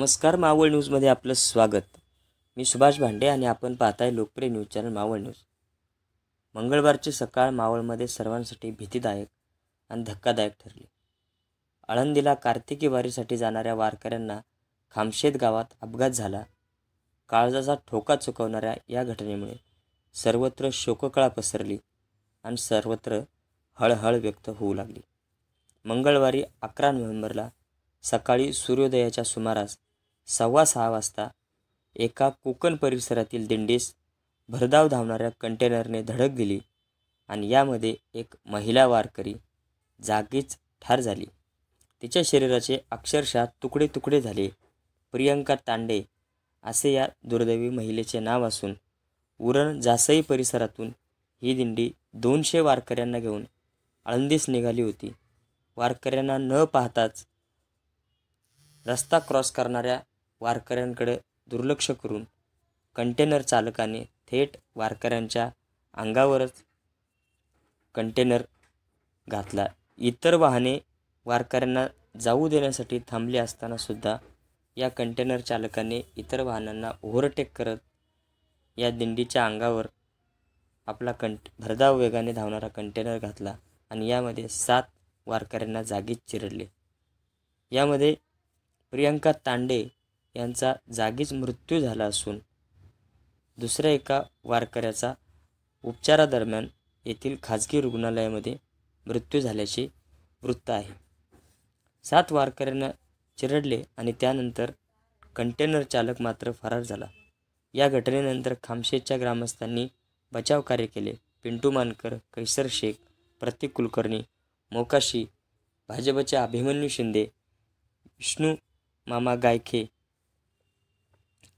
नमस्कार, मावळ न्यूजमध्ये आपलं स्वागत। मी सुभाष भांडे आणि आपण पाहताय लोकप्रिय न्यूज चॅनल मावळ न्यूज। मंगळवारची सकाळ मावळमध्ये सर्वांसाठी भीतीदायक आणि धक्कादायक ठरली। आळंदीला कार्तिकी वारीसाठी जाणाऱ्या वारकऱ्यांना खामशेत गावात अपघात झाला। काळजाचा ठोका चुकवणाऱ्या या घटनेमुळे सर्वत्र शोककळा पसरली आणि सर्वत्र हळहळ व्यक्त होऊ लागली। मंगळवारी 11 नोव्हेंबरला सकाळी सूर्योदयाच्या सुमारास 6:15 वाजता एका कोकण परिसरातील दिंडीस भरधाव धावणाऱ्या कंटेनरने धडक दिली आणि यामध्ये एक महिला वारकरी जागीच ठार झाली। तिच्या शरीराचे अक्षरशः तुकडे तुकडे झाले। प्रियंका तांडे असे या दुर्दैवी महिलेचे नाव असून उरण जासई परिसरातून ही दिंडी 200 वारकऱ्यांना घेऊन आळंदीस निघाली होती। वारकऱ्यांना न पाहताच रस्ता क्रॉस करणाऱ्या वारकऱ्यांकडे दुर्लक्ष करून कंटेनर चालकाने थेट वारकऱ्यांच्या अंगावरच कंटेनर घातला। इतर वाहने वारकऱ्यांना जाऊ देण्यासाठी थांबली असताना सुद्धा या कंटेनर चालकाने इतर वाहनांना ओव्हरटेक करत या दिंडीच्या अंगावर आपला भरधाव वेगाने धावणारा कंटेनर घातला आणि यामध्ये 7 वारकऱ्यांना जागीच चिरडले। यामध्ये प्रियंका तांडे यांचा जागीच मृत्यू झाला असून दुसऱ्या एका वारकऱ्याचा उपचारादरम्यान येथील खाजगी रुग्णालयामध्ये मृत्यू झाल्याचे वृत्त आहे। 7 वारकऱ्यांना चिरडले आणि त्यानंतर कंटेनर चालक मात्र फरार झाला। या घटनेनंतर खामशेतच्या ग्रामस्थांनी बचाव कार्य केले। पिंटू मानकर, कैसर शेख, प्रतीक कुलकर्णी, मोकाशी, भाजपचे अभिमन्यू शिंदे, विष्णू मामा गायखे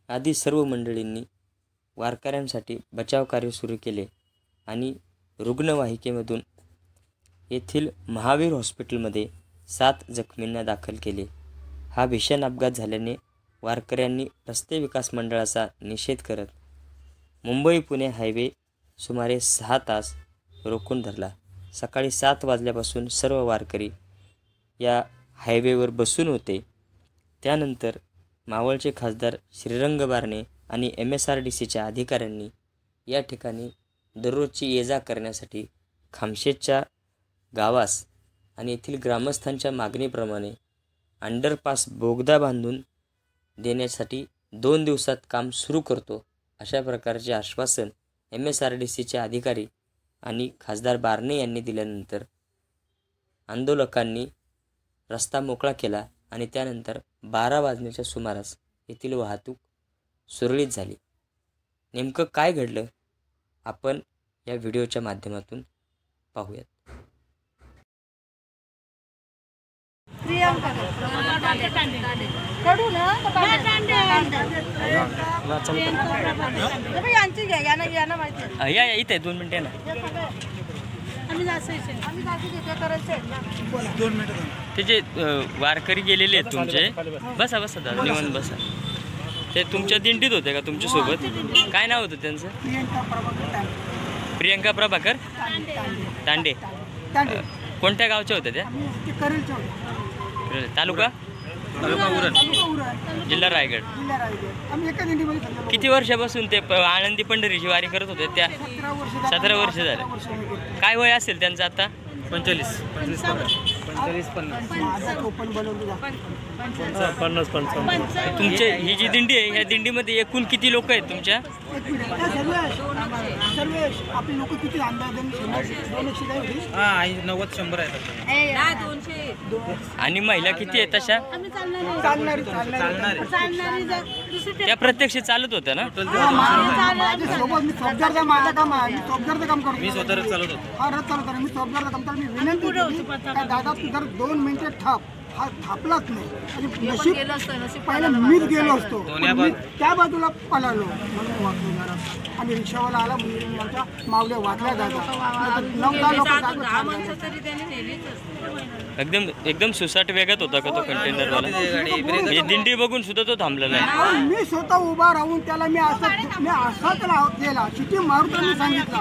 आदी सर्व मंडळींनी वारकऱ्यांसाठी बचाव कार्य सुरू केले आणि रुग्णवाहिकेमधून येथील महावीर हॉस्पिटलमध्ये 7 जखमींना दाखल केले। हा भीषण अपघात झाल्याने वारकऱ्यांनी रस्ते विकास मंडळाचा निषेध करत मुंबई पुणे हायवे सुमारे 6 तास रोखून धरला। सकाळी 7 वाजल्यापासून सर्व वारकरी या हायवेवर बसून होते। त्यानंतर मावळचे खासदार श्रीरंग बारणे आणि MSRDCच्या अधिकाऱ्यांनी या ठिकाणी दररोजची ये-जा करण्यासाठी खामशेतच्या गावास आणि येथील ग्रामस्थांच्या मागणीप्रमाणे अंडरपास बोगदा बांधून देण्यासाठी 2 दिवसात काम सुरू करतो अशा प्रकारचे आश्वासन MSRDCचे अधिकारी आणि खासदार बारणे यांनी दिल्यानंतर आंदोलकांनी रस्ता मोकळा केला आणि त्यानंतर 12 वाजण्याच्या सुमारास येथील वाहतूक सुरळीत झाली। नेमकं काय घडलं आपण या व्हिडिओच्या माध्यमातून पाहूयात। या इथे 2 मिनिटे ना त्याचे वारकरी गेलेले आहेत तुमचे। बसा बसा दादा, निवांत बसा। ते तुमच्या दिंडीत होते का तुमच्या सोबत? काय नाव होतं त्यांचं? प्रियंका प्रभाकर तांडे। कोणत्या गावच्या होत्या त्या? तालुका उरण, जिल्हा रायगड। किती वर्षापासून ते आळंदी पंढरीची वारी करत होते? त्या 17 वर्ष झाले। काय वय असेल त्यांचं आता? 45 तुमचे ही जी दिंडी आहे ह्या दिंडीमध्ये एकूण किती लोक आहेत तुमच्या? आपले लोक किती अंदाजे 90-100 आहेत। आणि महिला किती आहेत तशा? त्या प्रत्यक्ष चालत होत्या ना? मी स्वतः चालत होतो। मी स्वतः काम मी विनंती केली दादा तू जर 2 मिनिटे थांब। हा थांबलाच नाही आणि नशीब पहिला मीच गेलो असतो, त्या बाजूला पळालो म्हणून वाचवणारा आणि रिक्षावाला आला म्हणून आमच्या मावल्या वाचल्या जातात। एकदम सुसाट वेगात होता का तो कंटेनरवाला? म्हणजे दिंडी बघून सुद्धा तो थांबलेला नाही। मी स्वतः उभा राहून त्याला मी असाच केला, शिटी मारून मी सांगितलं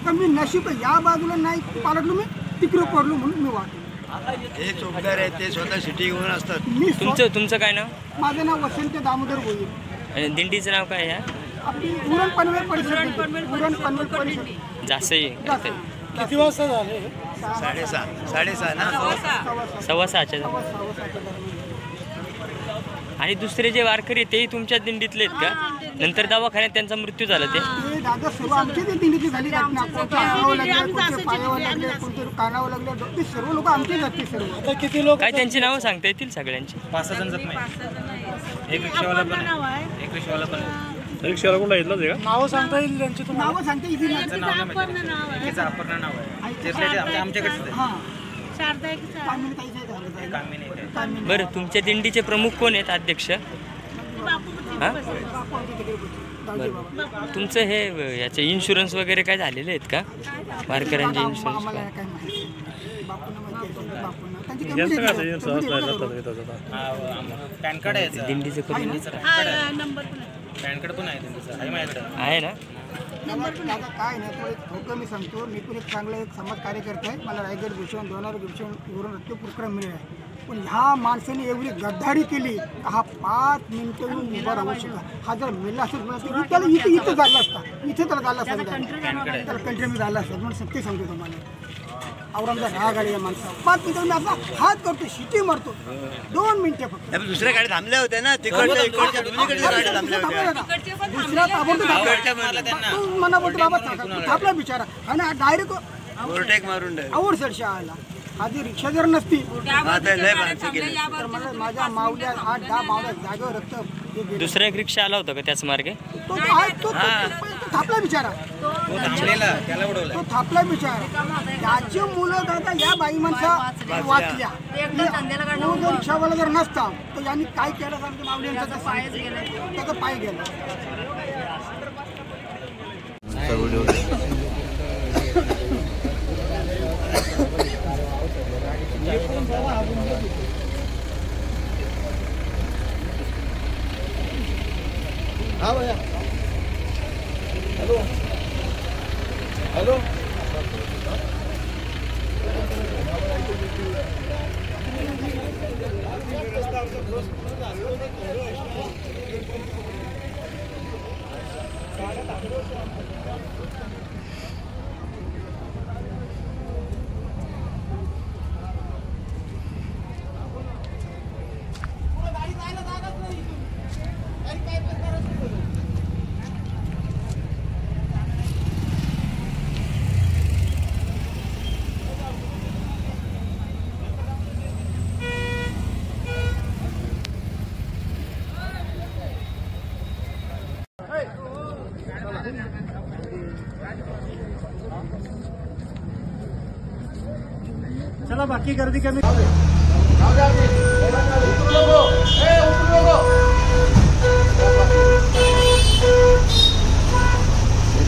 तर मी नशीब या बाजूला नाही पालटलो, मी तिकडे पडलो म्हणून मी वाचलो। हे चौकदार आहेत ते स्वतः सिटी घेऊन असतात. मी तुमचं काय नाव? माझं नाव वसंत दामोदर भोईर. आणि दिंडीचं नाव काय आहे? आपली उरण पनवेल परिसर. उरण पनवेल परिसर. जास्तही किती वाजता झाले? 6:30 ना. 6:15च्या. आणि दुसरे जे वारकरी तेही तुमच्या दिंडीतले आहेत का? नंतर दवाखान्यात त्यांचा मृत्यू झाला ते? दादा सर्व आमची ती दिंडीची झाली घटना. कोणते अंगावर लागले, कोणते पायावर लागले, कोणते कानावर लागले, ते सर्व लोक आमचीच आहेत. सर्व किती लोक काय त्यांची नावं सांगता येतील सगळ्यांची? 5-6 जण जखमी. एक रिक्षावाला पण रिक्षावाला कोण घेतलं का? नावं सांगता येईल त्यांची? नावं सांगता येईल? त्यांचं नाव नाही माहिती. एकीचं अपर्णा नाव आहे. आमच्याकडचं आहे. कामिनी आहे. बरं, तुमच्या दिंडीचे प्रमुख कोण आहेत? अध्यक्ष? हां, तुमचं हे याचे इन्शुरन्स वगैरे काय झालेले आहेत का? वारकऱ्यांचे इन्शुरन्स? पॅन कार्ड आहे. दिंडीचं करून पॅन कार्ड पण आहे त्यांचं. आहे माझ्याकडे. आहे ना? दादा काय नाही, तो एक धोका मी सांगतो. मी पण एक चांगला एक समाज कार्यकर्ता आहे. मला रायगड भूषण, दोनार भूषण वरून रत्न पुरस्कार मिळाला आहे. पण ह्या माणसाने एवढी गद्दारी केली हा 5 मिनिटं येऊन उभा राहू शकला. हा जर मेला असेल त्याला इथं झाला असता. इथे त्याला झाला असता. त्याला कंट्रीमध्ये झाला असता. म्हणून सत्य सांगतो तुम्हाला. औरंगाबाद राग आली या माणसाला. 5 मिनिटं मी असा हात करतो, शिटी मारतो. 2 मिनिटं फक्त. दुसऱ्या गाड्या थांबल्या होत्या ना. तिकडच्या इकडच्या दोन्हीकडच्या गाड्या थांबल्या होत्या. दुसऱ्या मना बोलतो बाबा थापला बिचारा. आणि डायरेक्ट ओव्हरटेक मारून आवड सरशी आला. आधी रिक्षा जर नसती तर मला माझ्या मावल्या 8-10 मावल्या जागेवर रक्त. दुसरा एक रिक्षा आला होता का त्याच मार्गे? तो थापला बिचारा. तो थापला बिचारा. त्याची मुलं दादा या बाई माणसा वाचल्या. तो जर रिक्षावाला जर नसता तर यांनी काय केलं सांगते मावल्यांचा? त्याचा पाय गेला. हा भैया. Hello hello. चला बाकी गर्दी कमी.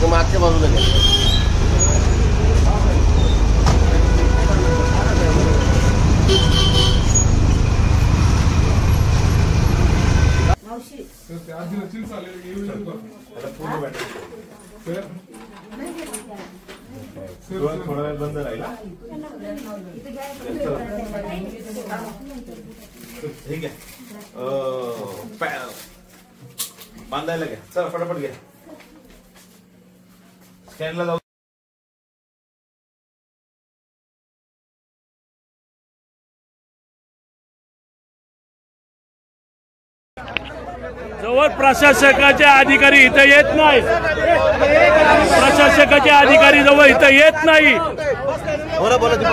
मागच्या बाजूला थोडा वेळ बंद राहिला. ठीक आहे. बांधायला घ्या. चला फटाफट घ्या. स्टँडला जाऊ. जवळ प्रशासकाचे अधिकारी इथं येत नाही. प्रशासकाचे अधिकारी जवळ इथं येत नाही.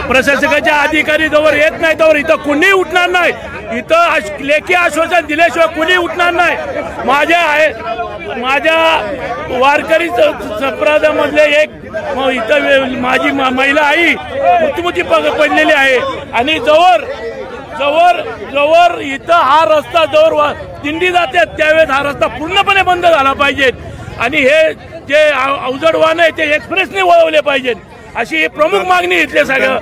प्रशासकाचे अधिकारी जवळ येत नाही तोवर इथं कुणी उठणार नाही. इथं लेखी आश्वासन दिल्याशिवाय कुणी उठणार नाही. माझ्या वारकरी संप्रदायामधले एक इथं माझी महिला आई मृत्युमुखी पडलेली आहे. आणि जवळ इथं हा रस्ता जवळ दिंडी जाते त्यावेळेस हा रस्ता पूर्णपणे बंद झाला पाहिजे. आणि हे जे अवजड वाहन आहे ते एक्सप्रेसने वळवले पाहिजेत अशी प्रमुख मागणी इथल्या सगळ्या.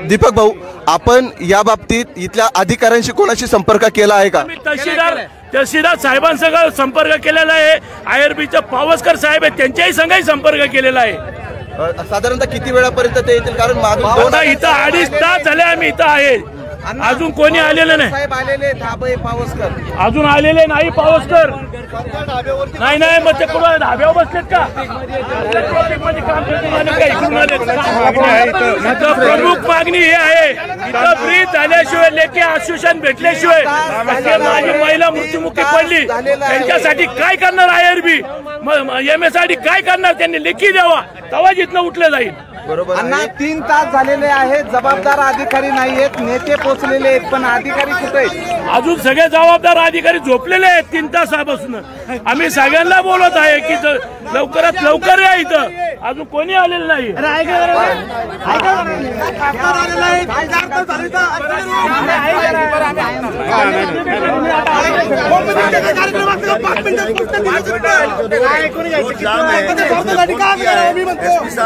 दीपक भाऊ आपण या बाबतीत इथल्या अधिकाऱ्यांशी कोणाशी संपर्क केला आहे का? तहसीलदार साहेबांसह संपर्क केलेला आहे. IRBचे पावसकर साहेब आहेत त्यांच्याही संघही संपर्क केलेला आहे. साधारणतः किती वेळापर्यंत ते येतील? कारण मागून आता इथं 2.5 तास झाले आम्ही इथं आहे, अजून कोणी आलेलं नाही. साहेब आलेले धाबे पावसकर अजून आलेले नाही पावसकर. नाही नाही, मग ते कुठं धाब्यावर बसलेत का? ट्रॉफिकमध्ये काम करते माणूस का इकडून आले? इथं प्रमुख मागणी ही आहे, इथं ब्रिज झाल्याशिवाय लेखी आश्वासन भेटल्याशिवाय माझी महिला मृत्युमुखी पडली, त्यांच्यासाठी काय करणार IRB? MSRD काय करणार? त्यांनी लेखी द्यावा, तेव्हाच इथनं उठलं जाईल. बरोबर अण्णा आहे. 3 तास झालेले आहेत, जबाबदार अधिकारी नाहीयेत, नेते पोहोचलेले आहेत, पण अधिकारी कुठे आहेत? अजून सगळे जबाबदार अधिकारी झोपलेले आहेत 3 तासापासून. आम्ही सगळ्यांना बोलत आहे की लवकरात लवकर या इथं, अजून कोणी आलेलं नाही.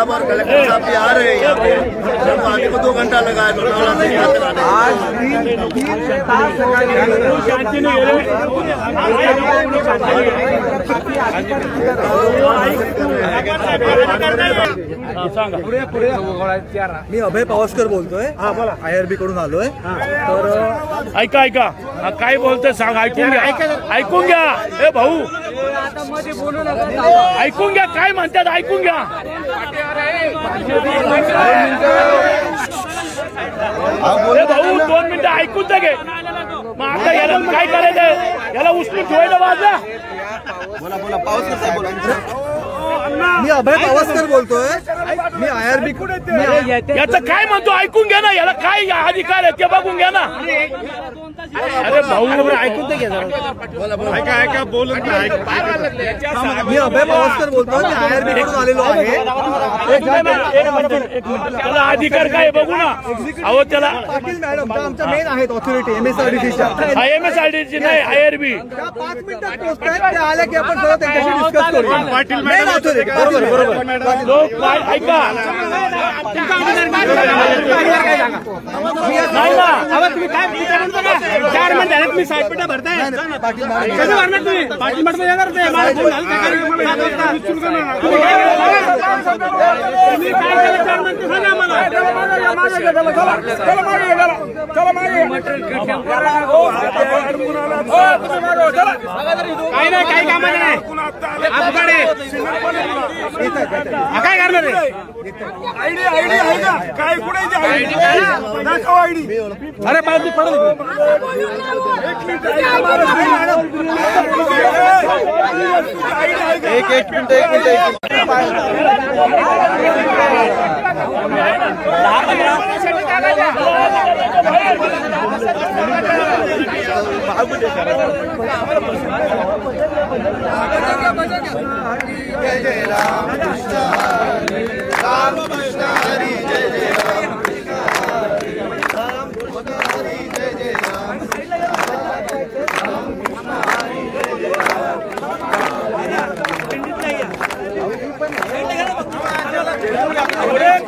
और कलेक्टर साहब भी आ रहे हैं यहाँ पे, जब आने को 2 घंटा लगा है। आज 3 तास शांती नाही मी अभय पावसकर बोलतोय. IRB कडून आलोय. तर ऐका ऐका, काय बोलतोय सांग, ऐकून घ्या, ऐकून घ्या. हे भाऊ ऐकून घ्या, काय म्हणतात ऐकून घ्या. हे भाऊ 2 मिनिटं ऐकून तर घे. मग आता याला काय करायचं? याला उचलून ठेवायला वाजला. बोला बोला पावसकर साहेब बोला. मी अभय पावसकर बोलतोय. मी IRB याचं काय म्हणतो ऐकून घ्या ना, याला काय अधिकार आहे ते बघून घ्या ना. अरे भाऊ ऐकून तर घ्या. मी अभय पावसकर बोलतोय. मी IRB कडून आलेलो आहे. त्याला अधिकार काय बघू ना. अहो त्याला पाटील मॅडम आमच्या मेन आहेत ऑथॉरिटी MSRDCच्या. MSRDC नाही IRB. त्या 5 मिनिटात पोहोचतायत. ते आले की आपण सगळं त्यांच्याशी डिस्कस करू. Main authority. बरोबर बरोबर. लोक ऐका नाही ना. तुम्ही काय 4 मिनिट झाले, तुम्ही साईडपेटा भरताय कसं भरणार? तुम्ही पाटील मॅडम येणार ते मला फोन झाला तुम्ही काय केलं 4 मिनिट सांगा मला. काही नाही, काही कामाचं नाही. काय करणार आयडी आहे का? काय कुठे दाखव आयडी. अरे पाहिजे पडत एक मिनिट जय जय राम कृष्ण हरी राम कृष्ण हरी जय जय राम कृष्ण हरी राम कृष्ण हरी जय जय राम कृष्ण हरी जय जय राम.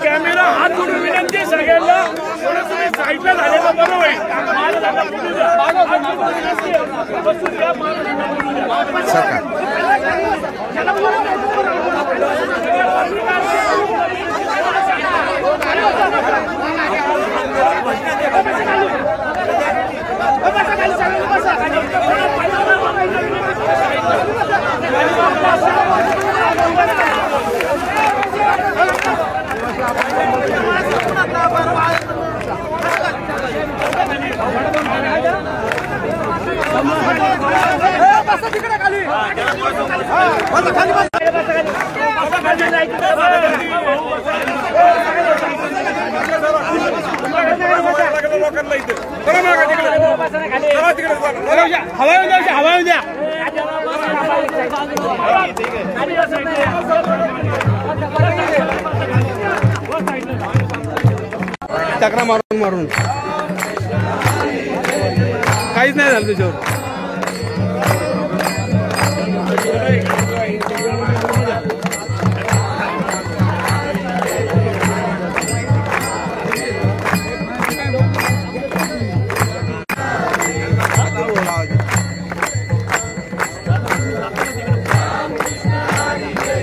कॅमेरा हात जोडून विनंती सगळ्यांना, थोडं तुम्ही साईडला झालेलं बरं होईल. बसून घ्या. हवा द्या. चक्रा मारून मारून काहीच नाही झालं त्याच्यावर.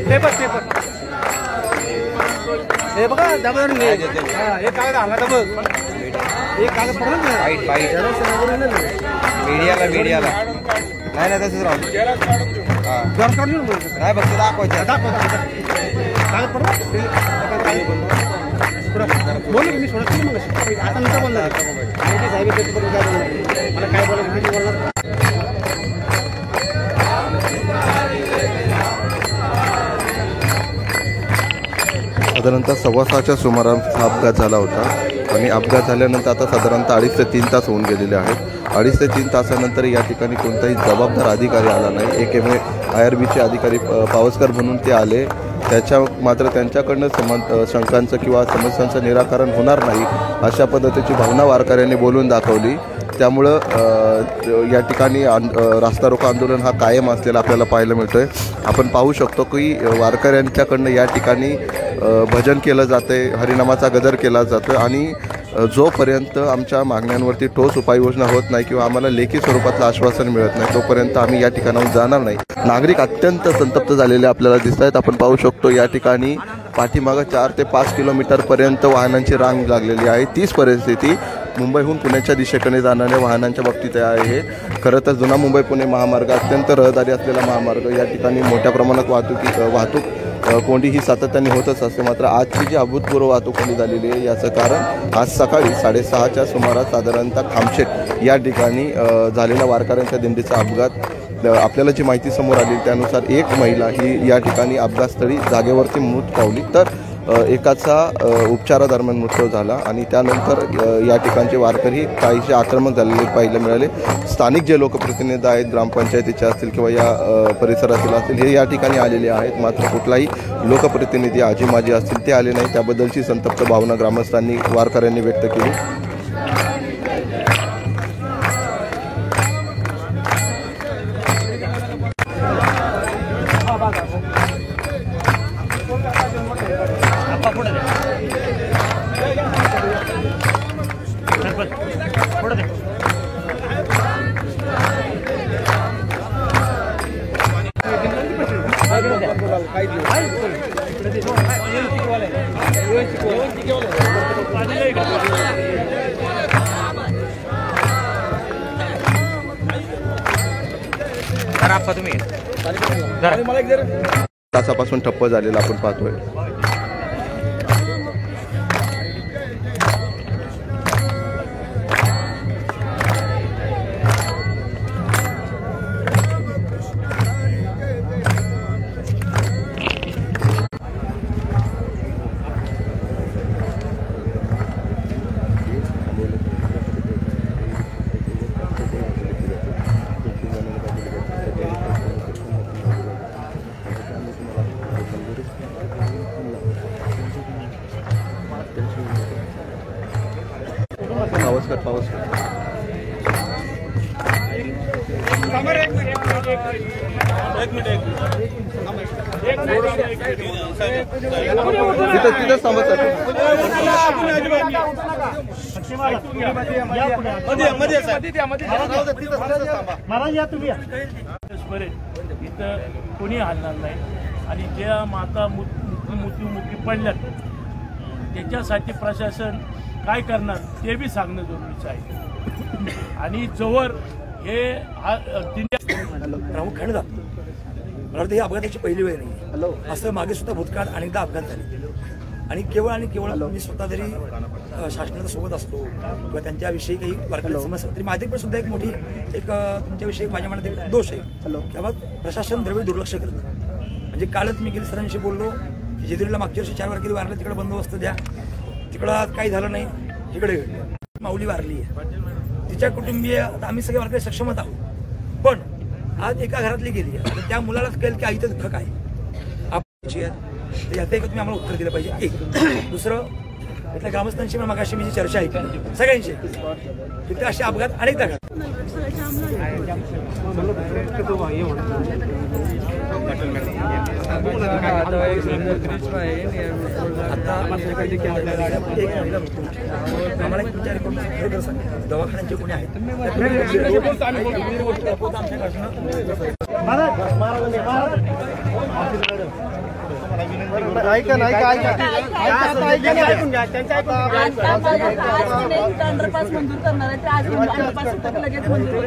पेपर हे बघा दाबून घे. एक कागद आला तर बघ. एक कागद पडला ना. मीडियाला नाही नाही तसंच राहू. जर काढून नाही बघ दाखवायचं. कागद पडला. बोलू मी सोडत नाही मग आता नका बोलणार. साहेब मला काय बोलायचं किती बोलणार. साधारणतः 6:15च्या सुमारास हा अपघात झाला होता आणि अपघात झाल्यानंतर आता साधारणतः 2.5 ते 3 तास होऊन गेलेले आहेत. 2.5 ते 3 तासानंतर या ठिकाणी कोणताही जबाबदार अधिकारी आला नाही. एक IRBचे अधिकारी पावसकर म्हणून ते आले. मात्र त्यांच्याकडनं शंकांचं किंवा समस्यांचं निराकरण होणार नाही अशा पद्धतीची भावना वारकऱ्यांनी बोलून दाखवली. त्यामुळं या ठिकाणी रास्ता रोको आंदोलन हा कायम असलेला आपल्याला पाहायला मिळतोय. आपण पाहू शकतो की वारकऱ्यांच्याकडनं या ठिकाणी भजन केलं जाते, हरिनामाचा गजर केला जातो आणि जोपर्यंत आमच्या मागण्यांवरती ठोस उपाययोजना होत नाही किंवा आम्हाला लेखी स्वरूपातलं आश्वासन मिळत नाही तोपर्यंत आम्ही या ठिकाणाहून जाणार नाही. नागरिक अत्यंत संतप्त झालेले आपल्याला दिसत आहेत. आपण पाहू शकतो या ठिकाणी पाठीमागं 4 ते 5 किलोमीटरपर्यंत वाहनांची रांग लागलेली आहे. तीच परिस्थिती मुंबईहून पुण्याच्या दिशेकडे जाणाऱ्या वाहनांच्या बाबतीत आहे. खरं तर जुना मुंबई पुणे महामार्ग अत्यंत रहदारी असलेला महामार्ग. या ठिकाणी मोठ्या प्रमाणात वाहतूक कोंडी ही सातत्याने होतच असते. मात्र आजची जी अभूतपूर्व वाहतूक कोंडी झालेली आहे याचं कारण आज सकाळी 6:30च्या सुमारास साधारणतः खामशेत या ठिकाणी झालेल्या वारकऱ्यांच्या दिंडीचा अपघात. आपल्याला जी माहिती समोर आली त्यानुसार एक महिला ही या ठिकाणी अपघातस्थळी जागेवरती मृत पावली तर एकाचा उपचारादरम्यान मृत्यू झाला आणि त्यानंतर या ठिकाणचे वारकरी काहीसे आक्रमक झालेले पाहायला मिळाले. स्थानिक जे लोकप्रतिनिधी आहेत ग्रामपंचायतीचे असतील किंवा या परिसरातील असतील हे या ठिकाणी आलेले आहेत. मात्र कुठलाही लोकप्रतिनिधी आजी माजी असतील ते आले नाही. त्याबद्दलची संतप्त भावना ग्रामस्थांनी वारकऱ्यांनी व्यक्त केली. तासापासून ठप्प झालेला आपण पाहतोय. इथं कोणी हलणार नाही आणि ज्या माता मृत्यू पडल्यात त्याच्यासाठी प्रशासन काय करणार ते बी सांगणं जरुरीचं आहे. आणि जोवर हे प्रामुख्याने जातो मला वाटतं ही अपघाताची पहिली वेळ नाही. असं मागे सुद्धा भूतकाळ अनेकदा अपघात झाले आणि केवळ मी स्वतः जरी शासनाच्या सोबत असतो किंवा त्यांच्याविषयी काही वारकऱ्यांची समस्या तरी माझी पण सुद्धा एक मोठी तुमच्याविषयी माझ्या मनात एक दोष आहे तेव्हा प्रशासन द्रव्य दुर्लक्ष करतं. म्हणजे कालच मी गेली सरांशी बोललो की जेजुरीला मागच्या वर्षी 4 वारकरी वारले तिकडे बंदोबस्त द्या तिकडं काही झालं नाही इकडे माऊली वारली आहे तिच्या कुटुंबीय आम्ही सगळे वारकरी सक्षमत आहोत पण आज एका घरातली गेली आहे त्या मुलाला कळेल की आईचं दुःख काय यात एक तुम्ही आम्हाला उत्तर दिलं पाहिजे. एक दुसरं इथल्या ग्रामस्थांशी मगाशी मी जी चर्चा आहे सगळ्यांशी तिथे असे अपघात अनेकदा आम्हाला एक विचार करून खरं सांग दवाखान्याचे कोणी आहेत अंडरपास मंजूर करणार आहे ते आज अंडरपास लगेच मंजूर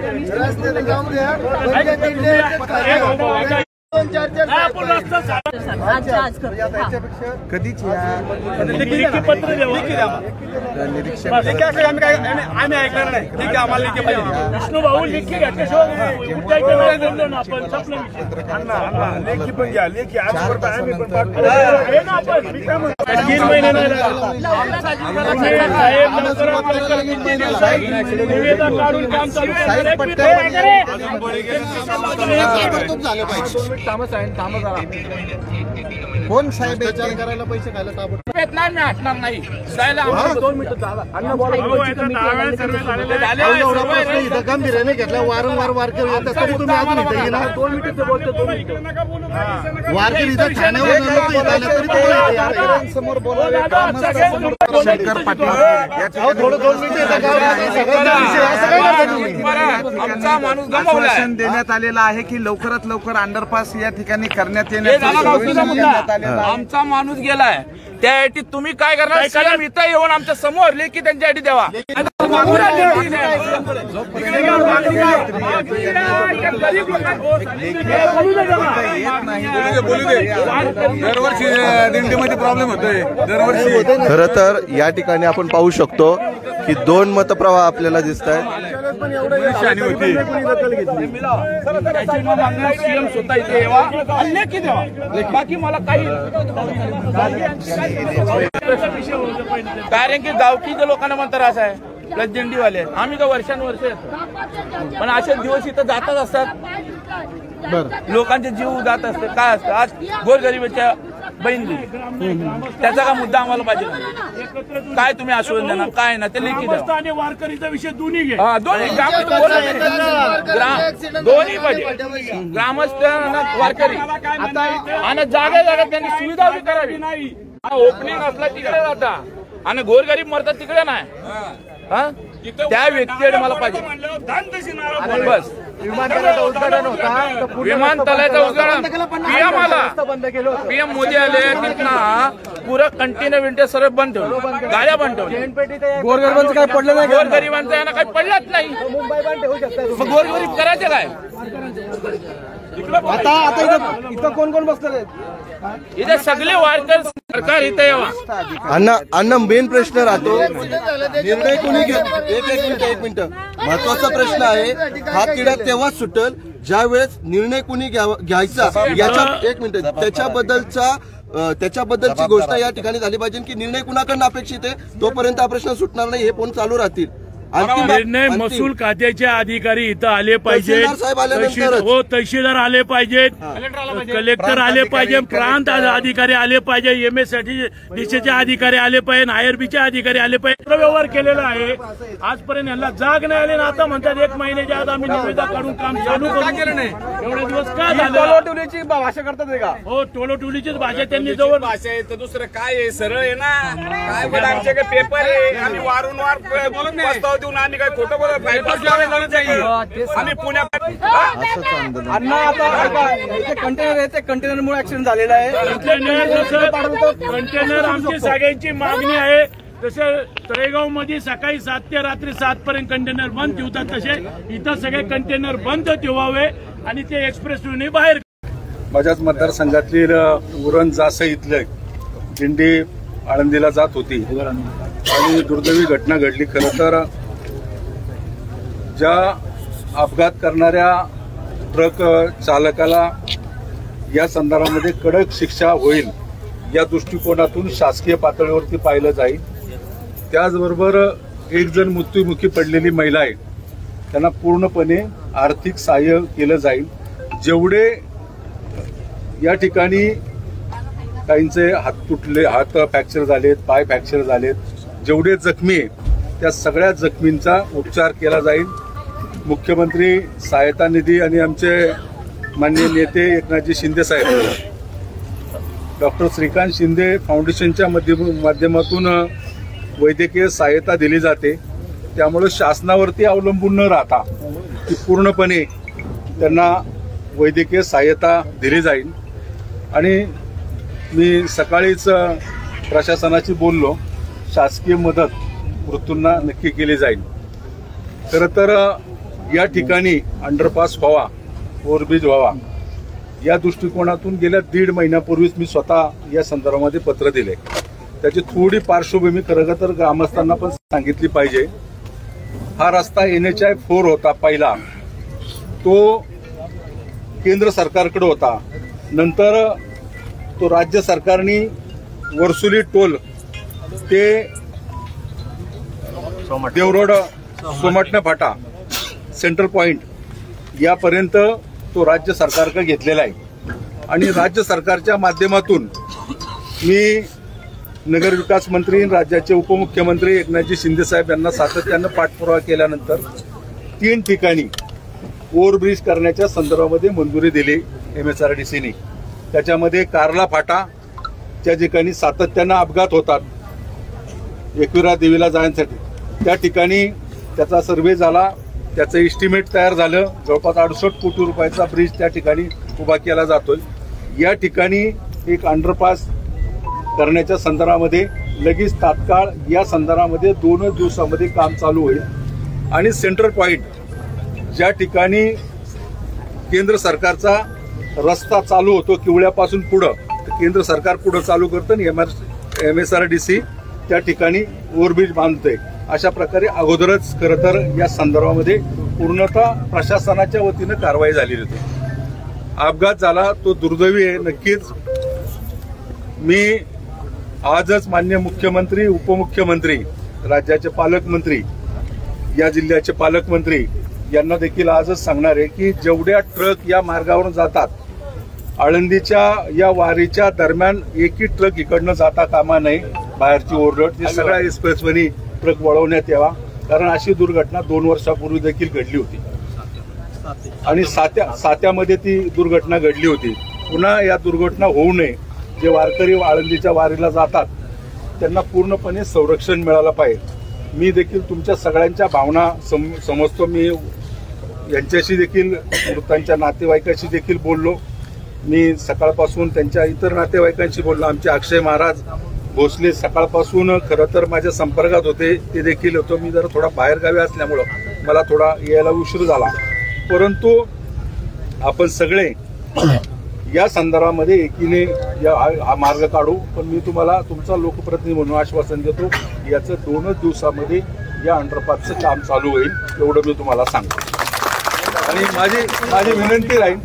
कधीच आम्ही ऐकणार नाही. ठीक आहे, आम्हाला लेखी पाहिजे. विष्णू भाऊ लेखी घ्याच्याशिवाय लेखी पण घ्या. लेखी आज आम्ही पण 3 महिने नाही काढून काम चालू कोण साहेब विचार करायला पैसे खायला हटणार नाही. 2 मिनिटं गंभीर घेतला. वारंवार वारकरी येतात तरी तुम्ही अजून इथे येणार. 2 मिनिटं बोलतो. वारकरी इथं ठाण्यावर समोर शंकर पाटील थोडं 2 मिनिटं आश्वासन देण्यात आलेलं आहे की लवकरात लवकर अंडरपास या ठिकाणी करण्यात येण्यात. आमचा माणूस गेलाय, त्यासाठी तुम्ही काय करणार? सीएम इथं येऊन आमच्या समोर लेखी त्यांच्यासाठी द्यावा. दरवर्षी दिंडीमध्ये प्रॉब्लेम होतोय दरवर्षी. खरं तर या ठिकाणी आपण पाहू शकतो की 2 मतप्रवाह आपल्याला दिसत आहेत. सीएम स्वतः इथे यावा, लेखी द्यावा. बाकी मला काही कारण की गावकीच्या लोकांना पण त्रास आहे. प्लस दिंडीवाले आम्ही का वर्षानुवर्ष येतो, पण असे दिवस इथं जातच असतात. लोकांचे जीव जात असते. काय असतं आज गोरगरिबाच्या बहीण गेली, त्याचा का मुद्दा आम्हाला पाहिजे. काय तुम्ही आश्वासन देणार? काय ना ते लेखी द्या. आणि वारकरीचा विषय दोन्ही घे. दोन्ही पाहिजे. ग्रामस्थ वारकरी आणि जागा त्यांनी सुविधा बी करावी. ओपनिंग असला तिकडे जाता आणि गोरगरीब मरतात तिकडे नाही. त्या व्यक्तीकडे मला पाहिजे. बस विमानतळाचं उद्घाटन होता. विमानतळाचं उद्घाटन पीएम आला, पीएम मोदी आले. तिथं पुरं कंटेनर विंटर सर्व बंद ठेवलं, गाड्या बंद ठेवल्या. गोरगरिबांचं काय पडलं नाही. गोरगरिबांचं यांना काही पडलंच नाही. मग गोरगरीब करायचं काय? आता इथं कोण कोण बसले? इथे सगळे वारकर सरकार इथे यावा. अण्णा मेन प्रश्न राहतो, निर्णय कोणी घेत. एक मिनिट महत्वाचा प्रश्न आहे. हा किडा तेव्हाच सुटेल ज्या वेळेस निर्णय कोणी घ्यायचा. याच्या 1 मिनिट त्याच्याबद्दलची गोष्ट या ठिकाणी झाली पाहिजे की निर्णय कुणाकडनं अपेक्षित आहे. तोपर्यंत हा प्रश्न सुटणार नाही. हे फोन चालू राहतील. निर्णय महसूल खात्याचे अधिकारी इथं आले पाहिजेत. हो, तहसीलदार आले पाहिजेत, कलेक्टर आले पाहिजे, प्रांत अधिकारी आले पाहिजे, MSDCचे अधिकारी आले पाहिजे, IRBचे अधिकारी आले पाहिजे. व्यवहार केलेला आहे. आजपर्यंत यांना जाग नाही आली ना आता म्हणतात 1 महिन्याच्या आत आम्ही निविदा काढून काम चालू केलं नाही. एवढे दिवस का झालं? टोलोटोलीची भाषा करतात का? हो, टोलोटोलीचीच भाषा त्यांनी जवळ भाषा आहे तर दुसरं काय आहे? सरळ आहे ना. काय आमच्याकडे पेपर आहे, आम्ही वारंवार बोलत नाही. देऊन आणि काय खोटं बोलत आम्ही पुण्यात. अण्णा आता कंटेनर आहे, ते कंटेनरमुळे ऍक्सिडेंट झालेला आहे. कंटेनर आमची सगळ्यांची मागणी आहे. तसे तळेगाव मध्ये सकाळी 7 ते रात्री 7 पर्यंत कंटेनर बंद ठेवतात, तसे इथं सगळे कंटेनर बंद ठेवावे आणि ते एक्सप्रेसवेने बाहेर. माझ्याच मतदारसंघातील उरण जासई इथले दिंडी आळंदीला जात होती आणि दुर्दैवी घटना घडली. खरं तर ज्या अपघात करणाऱ्या ट्रक चालकाला या संदर्भामध्ये कडक शिक्षा होईल या दृष्टिकोनातून शासकीय पातळीवरती पाहिलं जाईल. त्याचबरोबर एक जण मृत्युमुखी पडलेली महिला आहे, त्यांना पूर्णपणे आर्थिक सहाय्य केलं जाईल. जेवढे या ठिकाणी काहींचे हात तुटले, हात फ्रॅक्चर झालेत, पाय फ्रॅक्चर झालेत, जेवढे जखमी आहेत त्या सगळ्या जखमींचा उपचार केला जाईल. मुख्यमंत्री सहायता निधी आणि आमचे माननीय नेते एकनाथजी शिंदे साहेब, डॉक्टर श्रीकांत शिंदे फाउंडेशनच्या माध्यमातून वैद्यकीय सहायता दिली जाते. त्यामुळे शासनावरती अवलंबून न राहता ती पूर्णपणे त्यांना वैद्यकीय सहाय्यता दिली जाईल. आणि मी सकाळीच प्रशासनाशी बोललो, शासकीय मदत मृत्यूंना नक्की केली जाईल. खरं तर या ठिकाणी अंडरपास व्हावा, ओव्हरब्रिज व्हावा, या दृष्टिकोनातून गेल्या 1.5 महिन्यापूर्वीच मी स्वतः या संदर्भामध्ये पत्र दिले. त्याची थोडी पार्श्वभूमी खरं तर ग्रामस्थांना पण सांगितली पाहिजे. हा रस्ता NHI 4 होता पहिला, तो केंद्र सरकारकडे होता. नंतर तो राज्य सरकारने वरसुली टोल ते देवरोड सोमटणे फाटा सेंट्रल पॉइंट यापर्यंत तो राज्य सरकारकडे घेतलेला आहे. आणि राज्य सरकारच्या माध्यमातून मी नगर विकास मंत्री, राज्याचे उपमुख्यमंत्री एकनाथजी शिंदे साहेब यांना सातत्यानं पाठपुरावा केल्यानंतर 3 ठिकाणी ओव्हरब्रिज करण्याच्या संदर्भामध्ये मंजुरी दिली MSRDCने. त्याच्यामध्ये कारला फाटा, त्या ठिकाणी सातत्यानं अपघात होतात एकविरा देवीला जाण्यासाठी, त्या ठिकाणी त्याचा सर्व्हे झाला, त्याचं एस्टिमेट तयार झालं. जवळपास 68 कोटी रुपयाचा ब्रिज त्या ठिकाणी उभा केला जातोय. या ठिकाणी एक अंडरपास करण्याच्या संदर्भामध्ये लगेच तात्काळ या संदर्भामध्ये 2 दिवसामध्ये काम चालू होईल. आणि सेंट्रल पॉइंट ज्या ठिकाणी केंद्र सरकारचा रस्ता चालू होतो किवळ्यापासून पुढं, केंद्र सरकार पुढं चालू करतं आणि MSRDC त्या ठिकाणी ओव्हरब्रिज बांधतंय. अशा प्रकारे अगोदरच खरं तर या संदर्भामध्ये पूर्णतः प्रशासनाच्या वतीनं कारवाई झालेली होती. अपघात झाला तो दुर्दैवी आहे नक्कीच. मी आजच माननीय मुख्यमंत्री, उपमुख्यमंत्री, राज्याचे पालकमंत्री, या जिल्ह्याचे पालकमंत्री यांना देखील आजच सांगणार आहे की जेवढ्या ट्रक या मार्गावरून जातात, आळंदीच्या या वारीच्या दरम्यान एकही ट्रक इकडनं जाता कामा नये. बाहेरची ओव्हरलोड ते सगळ्या एक्सप्रेसवेनी ट्रक वळवण्यात यावा. कारण अशी दुर्घटना 2 वर्षापूर्वी देखील घडली होती आणि सात्यामध्ये ती दुर्घटना घडली होती. पुन्हा या दुर्घटना होऊ नये. जे वारकरी आळंदीच्या वारीला जातात त्यांना पूर्णपणे संरक्षण मिळालं पाहिजे. मी देखील तुमच्या सगळ्यांच्या भावना समजतो. मी यांच्याशी देखील, मृतांच्या नातेवाईकांशी देखील बोललो. मी सकाळपासून त्यांच्या इतर नातेवाईकांशी बोललो. आमचे अक्षय महाराज भोसले सकाळपासून खरं तर माझ्या संपर्कात होते, ते देखील होतो. मी जरा थोडा बाहेरगावी असल्यामुळं मला थोडा यायला उशीर झाला. परंतु आपण सगळे या संदर्भामध्ये एकीने हा मार्ग काढू. पण मी तुम्हाला तुमचा लोकप्रतिनिधी म्हणून आश्वासन देतो, याचं 2 दिवसामध्ये या अंडरपासचं काम चालू होईल, एवढं मी तुम्हाला सांगतो. आणि माझी विनंती राहील,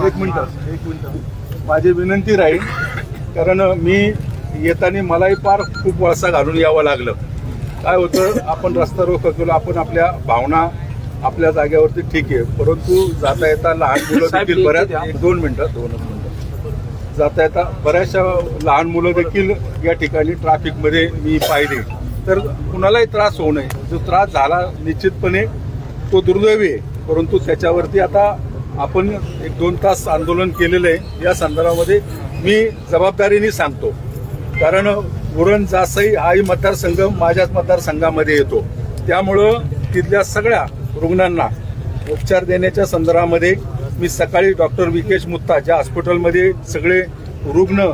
एक मिनिट माझी विनंती राहील, कारण मी येताना मलाही फार खूप वळसा घालून यावं लागलं. काय होतं, आपण रस्ता रोको केलो, आपण आपल्या भावना आपल्या जागेवरती ठीक आहे, परंतु जाता येता लहान मुलं देखील बऱ्याच 2 मिनिटं जाता येता बऱ्याचशा लहान मुलं देखील या ठिकाणी ट्रॅफिकमध्ये मी पाहिले. तर कुणालाही त्रास होऊ नये. जो त्रास झाला निश्चितपणे तो दुर्दैवी आहे, परंतु त्याच्यावरती आता आपण 1-2 तास आंदोलन केलेलं आहे. या संदर्भामध्ये मी जबाबदारीने सांगतो, कारण उरण जासई हाही मतदारसंघ माझ्याच मतदारसंघामध्ये येतो. त्यामुळं तिथल्या सगळ्या रुग्णांना उपचार देण्याच्या संदर्भामध्ये मी सकाळी डॉक्टर विकेश मुत्ता, ज्या हॉस्पिटलमध्ये सगळे रुग्ण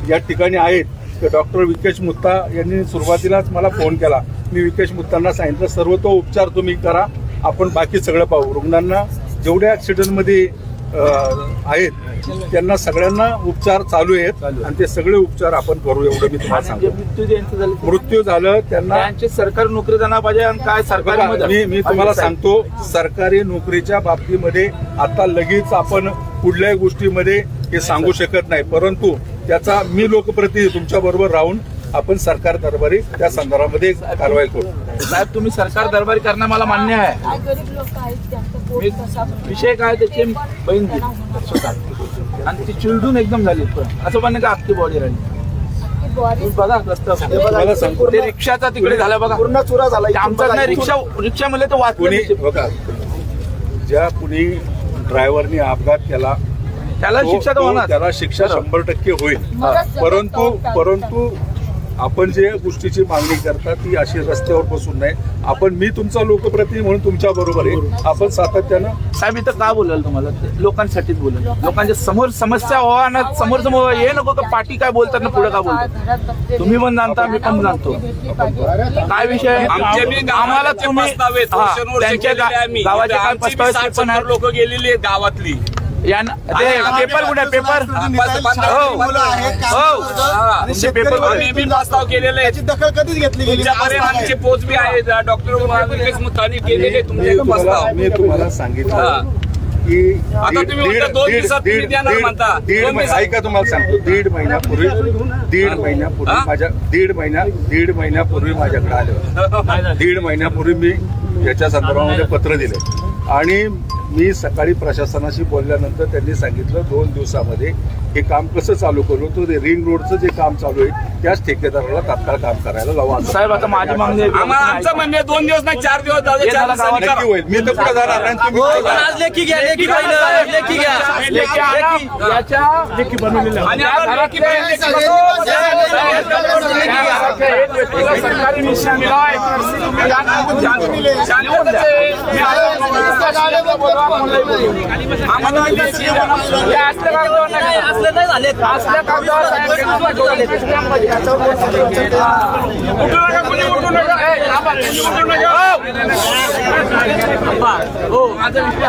या ठिकाणी आहेत, तर डॉक्टर विकेश मुत्ता यांनी सुरुवातीलाच मला फोन केला. मी विकेश मुत्तांना सांगितलं, सर्व तो उपचार तुम्ही करा, आपण बाकी सगळं पाहू. रुग्णांना जेवढ्या ऍक्सिडेंटमध्ये आहेत त्यांना सगळ्यांना उपचार चालू आहेत आणि ते सगळे उपचार आपण करू, एवढं मी तुम्हाला सांगतो. मृत्यू झालं त्यांना सरकारी नोकरी देणार पाहिजे. आणि काय सरकारी मी तुम्हाला सांगतो, सरकारी नोकरीच्या बाबतीमध्ये आता लगेच आपण कुठल्याही गोष्टीमध्ये हे सांगू शकत नाही, परंतु त्याचा मी लोकप्रतिनिधी तुमच्या बरोबर राहून आपण सरकार दरबारी त्या संदर्भामध्ये कारवाई करू. साहेब, तुम्ही सरकार दरबारी करणं मला मान्य आहे. विषय काय, त्याची बहीण आणि ती चिरडून एकदम झाली, असं पण का अख्खी बॉडी राहिली. बघा मला सांगतो, ते रिक्षाचा तिकडे झाला बघा, पूर्ण चुरा झाला. आमचा नाही रिक्षा मध्ये तो वाचली. बघा, ज्या कुणी ड्रायव्हरने अपघात केला त्याला शिक्षा 100% होईल. परंतु आपण जे गोष्टीची मागणी करता ती अशी रस्त्यावर बसून नाही. आपण मी तुमचा लोकप्रतिनिधी म्हणून तुमच्या बरोबर आहे. आपण सातत्यानं साहेब इथं का बोलाल तुम्हाला लोकांसाठीच बोलाल. लोकांच्या समोर समस्या व्हा ना समोर समोर हे नको का पाठी काय बोलतात ना पुढे का बोलतात. तुम्ही पण जाणता मी पण जाणतो काय विषय. आम्हाला तुम्ही त्यांच्या गावाचे काय प्रस्ताव लोक गेलेली आहेत गावातली. पेपर कुठे पेपर पेपर प्रस्ताव केलेले याची दखल कधीच घेतली गेली. आमचे पोच बी आहे डॉक्टर केलेले तुमचे प्रस्ताव. मी तुम्हाला सांगितलं की आता तुम्ही 2 दिवसात म्हणता. ऐका तुम्हाला सांगतो दीड महिन्यापूर्वी माझ्याकडे आले होते. 1.5 महिन्यापूर्वी मी याच्या संदर्भामध्ये पत्र दिले आणि मी सकाळी प्रशासनाशी बोलल्यानंतर त्यांनी सांगितलं 2 दिवसामध्ये हे काम कसं चालू करू. तो रिंग रोडचं जे काम चालू आहे त्याच ठेकेदाराला तात्काळ काम करायला लावा. साहेब आता माझी मागणी आमचं म्हणणे 2 दिवस नाही 4 दिवस नक्की होईल. मी तर पुढे जाणार माझा विषय